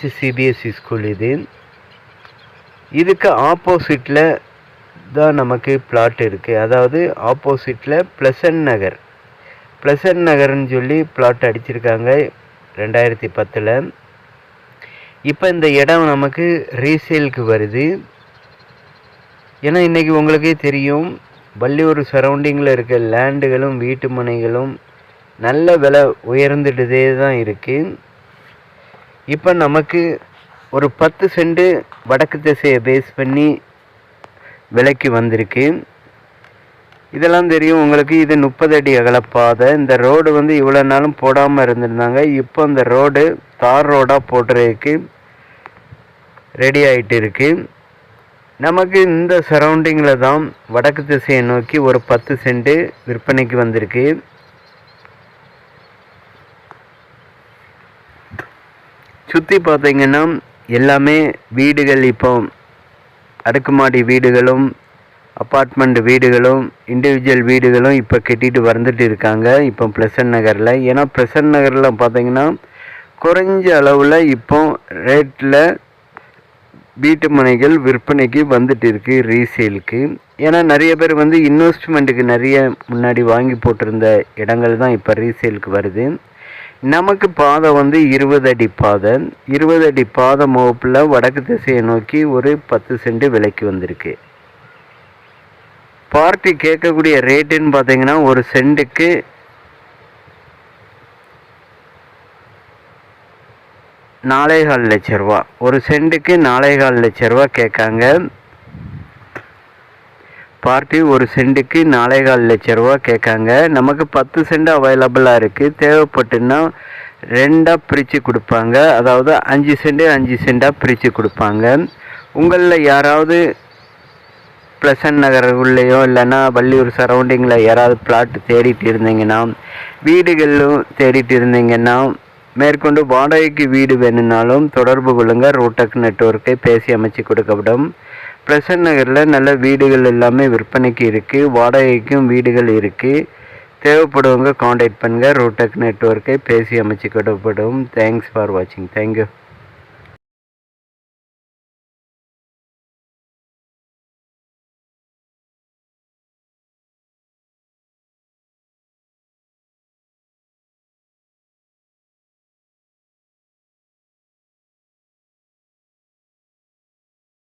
Best CBSE school இது. இதுக்கு ஆப்போசிட்டில் தான் நமக்கு பிளாட் இருக்குது. அதாவது ஆப்போசிட்டில் ப்ளசன்ட் நகர்னு சொல்லி பிளாட் அடிச்சிருக்காங்க 2010. இப்போ இந்த இடம் நமக்கு ரீசேலுக்கு வருது. ஏன்னா இன்றைக்கி உங்களுக்கே தெரியும், வள்ளியூர் சரௌண்டிங்கில் இருக்க லேண்டுகளும் வீட்டு மனைகளும் நல்ல விலை உயர்ந்துட்டதே தான் இருக்குது. இப்போ நமக்கு ஒரு 10 சென்ட் வடக்கு திசையை பேஸ் பண்ணி விலைக்கு வந்திருக்கு. இதெல்லாம் தெரியும் உங்களுக்கு. இது 30 அடி அகலப்பாதை. இந்த ரோடு இவ்வளோ நாளும் போடாமல் இருந்திருந்தாங்க. இப்போ இந்த ரோடு தார் ரோடாக போடுறதுக்கு ரெடி ஆகிட்டு இருக்கு. நமக்கு இந்த சரௌண்டிங்கில் தான் வடக்கு திசையை நோக்கி ஒரு 10 சென்ட் விற்பனைக்கு வந்திருக்கு. சுற்றி பார்த்தீங்கன்னா எல்லாமே வீடுகள், இப்போ அடுக்குமாடி வீடுகளும் அப்பார்ட்மெண்ட் வீடுகளும் இண்டிவிஜுவல் வீடுகளும் இப்போ கட்டிட்டு வந்துட்டு இருக்காங்க இப்போ ப்ளசன்ட் நகரில். ஏன்னா ப்ளசன்ட் நகரில் பார்த்தீங்கன்னா குறைஞ்ச அளவில் இப்போ ரேட்டில் வீட்டு மனைகள் விற்பனைக்கு வந்துட்டு இருக்குது ரீசேலுக்கு. ஏன்னா நிறைய பேர் இன்வெஸ்ட்மெண்ட்டுக்கு நிறைய முன்னாடி வாங்கி போட்டிருந்த இடங்கள் தான் இப்போ ரீசேலுக்கு வருது. நமக்கு பாதை 20 அடி பாதை. 20 அடி பாதை முகப்பில் வடக்கு திசையை நோக்கி ஒரு 10 சென்ட் விலைக்கு வந்திருக்கு. பார்ட்டி கேட்கக்கூடிய ரேட்டுன்னு பார்த்தீங்கன்னா ஒரு சென்ட்டுக்கு 4,4 லட்ச ரூபா. ஒரு சென்ட்டுக்கு 4,4 லட்ச ரூபா கேட்காங்க பார்ட்டி. ஒரு சென்ட்டுக்கு 4,4 லட்ச ரூபா கேட்காங்க. நமக்கு 10 சென்ட் அவைலபிளாக இருக்குது. தேவைப்பட்டுன்னா 2ஆக பிரித்து கொடுப்பாங்க. அதாவது 5 சென்ட்டாக பிரித்து கொடுப்பாங்க. உங்களில் யாராவது ப்ளசன்ட் நகர் உள்ளேயோ இல்லைன்னா வள்ளியூர் சரௌண்டிங்கில் யாராவது பிளாட் தேடிட்டு இருந்தீங்கன்னா, வீடுகளும் தேடிட்டு இருந்தீங்கன்னா, மேற்கொண்டு வாடகைக்கு வீடு வேணும்னாலும் தொடர்பு கொள்ளுங்கள். ரூடெக் நெட்வொர்க்கை பேசி அமைச்சு கொடுக்கப்படும். ப்ளசன்ட் நகரில் நல்ல வீடுகள் எல்லாமே விற்பனைக்கு இருக்குது. வாடகைக்கும் வீடுகள் இருக்குது. தேவைப்படுவங்க காண்டாக்ட் பண்ணுங்கள். ரூடெக் நெட்வொர்க்கை பேசி அமைச்சு கொடுக்கப்படும். தேங்க்ஸ் ஃபார் வாட்சிங். தேங்க்யூ.